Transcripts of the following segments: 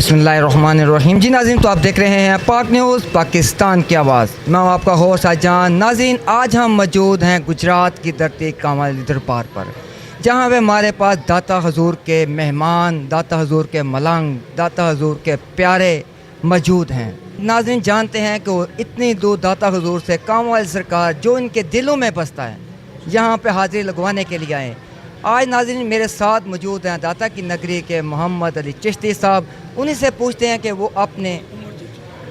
बिस्मिल्लाहिर्रहमानिर्रहीम। जी नाज़रीन, तो आप देख रहे हैं पाक न्यूज़ पाकिस्तान की आवाज़। मैं हूं आपका होस्ट शाहजहां। नाज़रीन, आज हम मौजूद हैं गुजरात की धरती कामाल दरबार पर, जहां पे हमारे पास दाता हजूर के मेहमान, दाता हजूर के मलंग, दाता हजूर के प्यारे मौजूद हैं। नाज़रीन, जानते हैं कि वो इतनी दूर दाता हजूर से कामाल सरकार जो इनके दिलों में बसता है, यहाँ पे हाजिरी लगवाने के लिए आए। आज नाज़रीन मेरे साथ मौजूद हैं दाता की नगरी के मोहम्मद अली चिश्ती साहब। उन्हीं से पूछते हैं कि वो अपने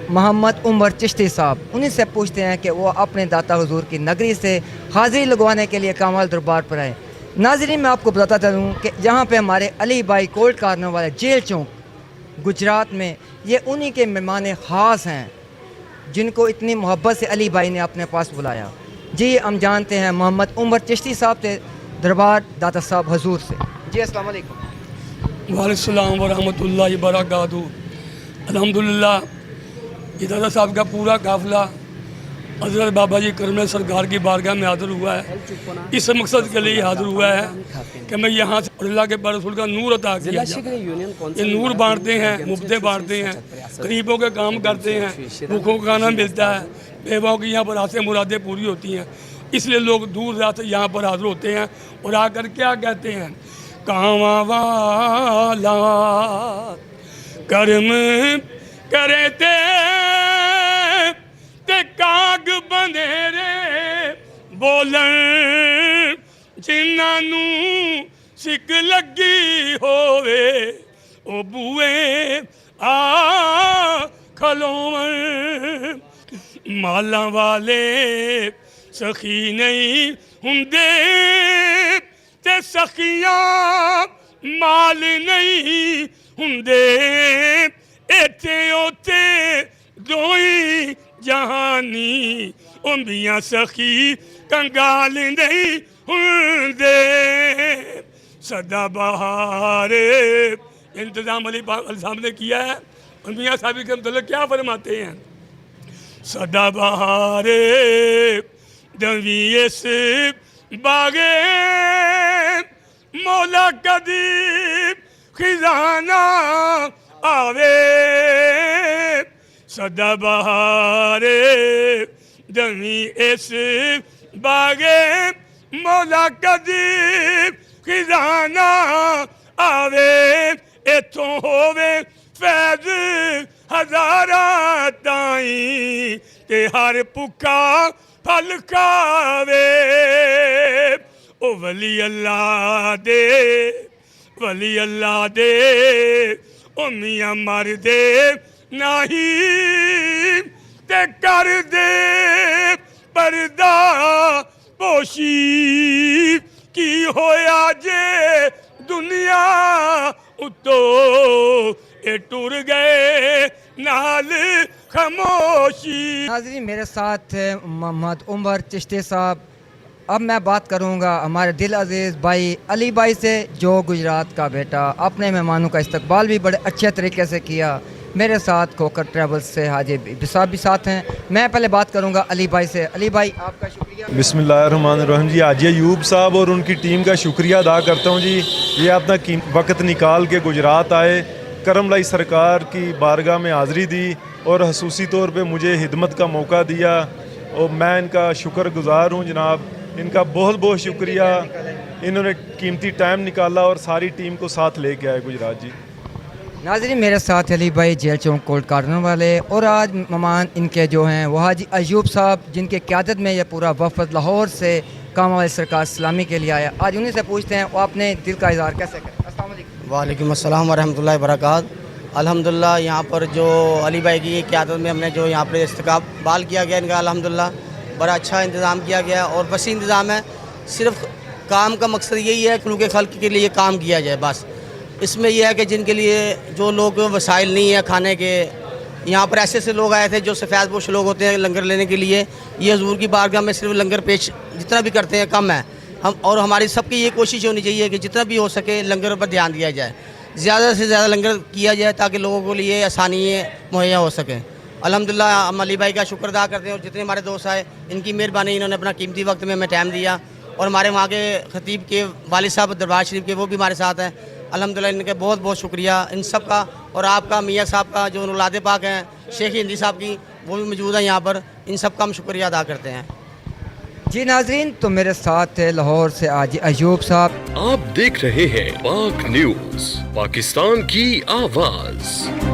मोहम्मद उमर चिश्ती साहब, उन्हीं से पूछते हैं कि वो अपने दाता हुजूर की नगरी से हाजिरी लगवाने के लिए कामाल दरबार पर आए। नाज़रीन, मैं आपको बताता चलूँ कि यहाँ पे हमारे अली भाई कोर्ट कार्नर वाले जेल चौक गुजरात में, ये उन्हीं के मेहमान ख़ास हैं जिनको इतनी मोहब्बत से अली भाई ने अपने पास बुलाया। जी, हम जानते हैं मोहम्मद उमर चिश्ती साहब से, दरबार दाता साहब हजूर से। जी, अस्सलाम वालेकुम। वालेकुम वरहमतुल्लाहि बरकातहू। अल्हम्दुलिल्लाह, ये दादा साहब का पूरा काफ़िला हज़रत बाबा जी करम सरकार की बारगाह में हाज़िर हुआ है। इस मकसद के लिए हाज़िर हुआ है कि मैं यहाँ से अल्लाह के रसूल का नूर अता किया जाए। ये नूर बांटते हैं, मुफ्तें बांटते हैं, गरीबों के काम करते हैं, भूखों को खाना मिलता है, बेवाओं की यहाँ पर आसे मुरादें पूरी होती हैं। इसलिए लोग दूर दराज से यहाँ पर हाज़िर होते हैं और आकर क्या कहते हैं, कावा वाला कर्म करे ते काग बंधेरे बोलन जिन्हां नूं सिक लगी होवे ओ बूए आ खलोवन। माला वाले सखी नहीं हुंदे ते सखियां माल नहीं हुंदे, इत्थे ओथे दोई जहानी उंदियां सखी कंगाल नहीं हुंदे। सदा बहार इंतजाम अली साहब ने किया है। और मियाँ साहब के मतलब क्या फरमाते हैं, सदा बहार दवीस बागे मौला कदी खिजाना आवे। सदा बहारे दमी इस बागे मौला कदी खिजाना आवे। इथों होवे फैज हजारा ताई ते हर भुखा फल खावे। ओ वली अल्लाह दे, वली अल्लाह दे, ओ मियां मर दे नहीं ते कर दे पर्दा पोशी। की होया जे दुनिया उतो ए टुर गए नाल खामोशी। नाज़रीन, मेरे साथ मोहम्मद उमर चिश्ती साहब। अब मैं बात करूंगा हमारे दिल अजीज़ भाई अली भाई से, जो गुजरात का बेटा अपने मेहमानों का इस्तकबाल भी बड़े अच्छे तरीके से किया। मेरे साथ खोकर ट्रैवल्स से हाजी साहब भी साथ हैं। मैं पहले बात करूंगा अली भाई से। अली भाई, आपका शुक्रिया। बिस्मिल्लाहिर्रहमानिर्रहीम। जी, हाजी अयूब साहब और उनकी टीम का शुक्रिया अदा करता हूँ। जी, ये अपना वक्त निकाल के गुजरात आए, करम लाई सरकार की बारगाह में हाज़िरी दी और खसूसी तौर पे मुझे हिदमत का मौका दिया, और मैं इनका शुक्रगुज़ार हूँ जनाब। इनका बहुत बहुत शुक्रिया, इन्होंने कीमती टाइम निकाला और सारी टीम को साथ लेके आए गुजरात। जी नाज़रीन, मेरे साथ अली भाई जेल चौक कोर्ट कार्नर वाले, और आज मेहमान इनके जो हैं वो हाजी अयूब साहब, जिनके क़यादत में यह पूरा वफ़द लाहौर से कामाल सरकार सलामी के लिए आया। आज उन्हीं से पूछते हैं वो अपने दिल का इज़हार कैसे करें। अस्सलाम वालेकुम। वालेकुम अस्सलाम वरहमतुल्लाहि वबरकातुहू। अल्हम्दुलिल्लाह, यहाँ पर जो अली भाई की क़यादत में हमने जो यहाँ पर इस्तकबाल किया गया इनका, अल्हम्दुलिल्लाह बड़ा अच्छा इंतज़ाम किया गया और वसी इंतज़ाम है। सिर्फ काम का मकसद यही है क्योंकि खल्क के लिए काम किया जाए बस। इसमें यह है कि जिनके लिए जो लोग वसाइल नहीं है खाने के, यहाँ पर ऐसे ऐसे लोग आए थे जो सफ़ेद पोश लोग होते हैं लंगर लेने के लिए। ये हजूर की बारगाह में सिर्फ लंगर पेश जितना भी करते हैं कम है। हम और हमारी सबकी ये कोशिश होनी चाहिए कि जितना भी हो सके लंगर पर ध्यान दिया जाए, ज़्यादा से ज़्यादा लंगर किया जाए ताकि लोगों के लिए आसानी मुहैया हो सके। अल्हम्दुलिल्लाह, हम अली भाई का शुक्र अदा करते हैं और जितने हमारे दोस्त आए इनकी मेहरबानी, इन्होंने अपना कीमती वक्त में हमें टाइम दिया। और हमारे वहाँ के ख़तीब के वालिद साहब दरबार शरीफ के, वो भी हमारे साथ हैं। अल्हम्दुलिल्लाह इनके बहुत बहुत शुक्रिया इन सब का, और आपका मियाँ साहब का जो औलाद पाक हैं शेख हिंदी साहब की, वो भी मौजूद है यहाँ पर। इन सब का हम शुक्रिया अदा करते हैं। जी नाजरीन, तो मेरे साथ है लाहौर से आज अयूब साहब। आप देख रहे हैं पाक न्यूज, पाकिस्तान की आवाज।